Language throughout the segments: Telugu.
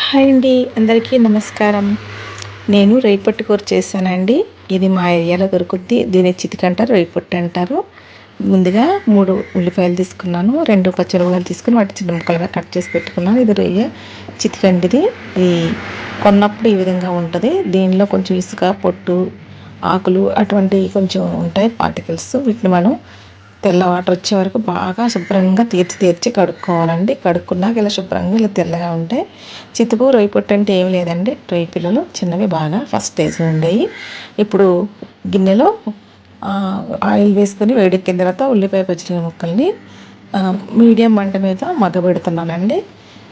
హాయ్ అండి, అందరికీ నమస్కారం. నేను రేపొట్టు కూర చేశానండి. ఇది మా ఏరియాలో దొరుకుద్ది. దీన్ని చితికంటారు, రేపొట్టు అంటారు. ముందుగా 3 ఉల్లిపాయలు తీసుకున్నాను, 2 పచ్చిమిరపకాయలు తీసుకుని వాటి చిన్న ముక్కలుగా కట్ చేసి పెట్టుకున్నాను. ఇది రొయ్య చితికండిది. ఈ కొన్నప్పుడు ఈ విధంగా ఉంటుంది. దీనిలో కొంచెం ఇసుక, పొట్టు, ఆకులు అటువంటివి కొంచెం ఉంటాయి, పార్టికల్స్. వీటిని మనం తెల్ల వాటర్ వచ్చే వరకు బాగా శుభ్రంగా తీర్చి కడుక్కోవాలండి. కడుక్కున్నాక ఇలా శుభ్రంగా ఇలా తెల్లగా ఉంటాయి. చితుకు రొయ్య పొట్టు అంటే ఏమి లేదండి, రొయ్య పిల్లలు చిన్నవి బాగా ఫస్ట్ స్టేజ్ ఉండేవి. ఇప్పుడు గిన్నెలో ఆయిల్ వేసుకొని వేడెక్కిన తర్వాత ఉల్లిపాయ పచ్చిమిరపకాయ ముక్కల్ని మీడియం మంట మీద మగ్గబెడుతున్నానండి.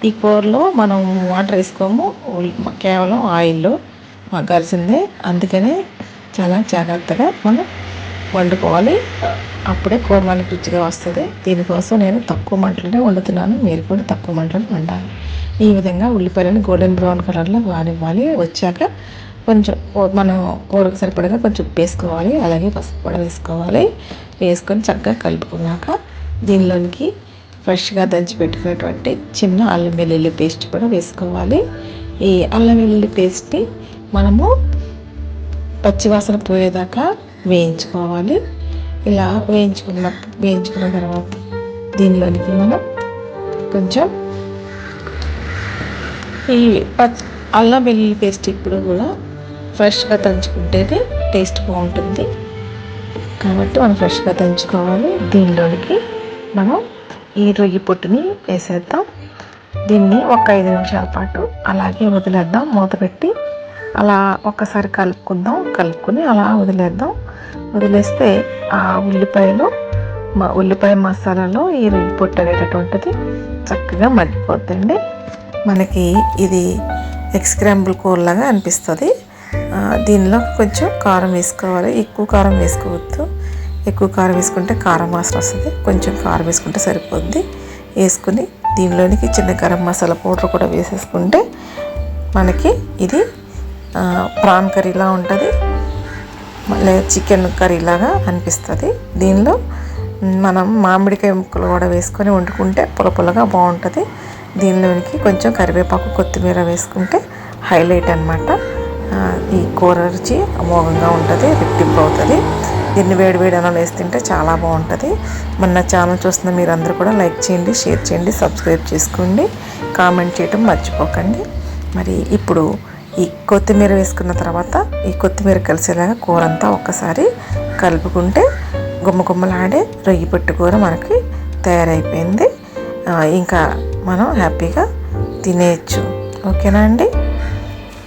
ఈ కూరలో మనం వాటర్ వేసుకోము, కేవలం ఆయిల్లో మగ్గాల్సిందే. అందుకనే చాలా జాగ్రత్తగా మనం వండుకోవాలి. అప్పుడే కూర మనకి రుచిగా వస్తుంది. దీనికోసం నేను తక్కువ మంటలోనే వండుతున్నాను. మీరు కూడా తక్కువ మంటలో వండాలి. ఈ విధంగా ఉల్లిపాయలను గోల్డెన్ బ్రౌన్ కలర్లో వానివ్వాలి. వచ్చాక కొంచెం మనం కూరకు సరిపడగా కొంచెం ఉప్పు వేసుకోవాలి, అలాగే పసుపు కూడా వేసుకోవాలి. వేసుకొని చక్కగా కలుపుకున్నాక దీనిలోనికి ఫ్రెష్గా దంచి పెట్టుకునేటువంటి చిన్న అల్లం వెల్లుల్లి పేస్ట్ కూడా వేసుకోవాలి. ఈ అల్లం వెల్లుల్లి పేస్ట్ని మనము పచ్చివాసన పోయేదాకా వేయించుకోవాలి. ఇలా వేయించుకున్న తర్వాత దీనిలోనికి మనం కొంచెం ఈ అల్లం వెల్లుల్లి పేస్ట్ ఇప్పుడు కూడా ఫ్రెష్గా దంచుకుంటేనే టేస్ట్ బాగుంటుంది. కాబట్టి మనం ఫ్రెష్గా దంచుకోవాలి. దీనిలోనికి మనం ఈ రొయ్యి పొట్టుని వేసేద్దాం. దీన్ని ఒక 5 నిమిషాల పాటు అలాగే వదిలేద్దాం. మూత పెట్టి అలా ఒక్కసారి కలుపుకుని అలా వదిలేస్తే ఆ ఉల్లిపాయ మసాలాలో ఈ రొయ్యి పొట్టు అనేటటువంటిది చక్కగా మగ్గిపోద్దండి. మనకి ఇది ఎగ్ స్క్రాంబుల్ కూరలాగా అనిపిస్తుంది. దీనిలో కొంచెం కారం వేసుకోవాలి. ఎక్కువ కారం వేసుకోవద్దు. ఎక్కువ కారం వేసుకుంటే కారం వాసన వస్తుంది. కొంచెం కారం వేసుకుంటే సరిపోద్ది. వేసుకుని దీనిలోనికి చిన్న గరం మసాలా పౌడర్ కూడా వేసేసుకుంటే మనకి ఇది ప్రాన్ కర్రీలా ఉంటుంది, లేదా చికెన్ కర్రీలాగా అనిపిస్తుంది. దీనిలో మనం మామిడికాయ ముక్కలు కూడా వేసుకొని వండుకుంటే పుల్లగా బాగుంటుంది. దీనిలోనికి కొంచెం కరివేపాకు, కొత్తిమీర వేసుకుంటే హైలైట్ అనమాట. ఈ కూర రుచి అమోఘంగా ఉంటుంది, రెట్టింపు అవుతుంది. దీన్ని వేడి అన్నం వేసి తింటే చాలా బాగుంటుంది. మన ఛానల్ చూస్తున్న మీరు అందరూ కూడా లైక్ చేయండి, షేర్ చేయండి, సబ్స్క్రైబ్ చేసుకోండి, కామెంట్ చేయడం మర్చిపోకండి. మరి ఇప్పుడు ఈ కొత్తిమీర వేసుకున్న తర్వాత ఈ కొత్తిమీర కలిసేలాగా కూర అంతా ఒక్కసారి కలుపుకుంటే గుమ్మలాడే రొయ్యి పొట్టు కూర మనకి తయారైపోయింది. ఇంకా మనం హ్యాపీగా తినేయచ్చు. ఓకేనా అండి?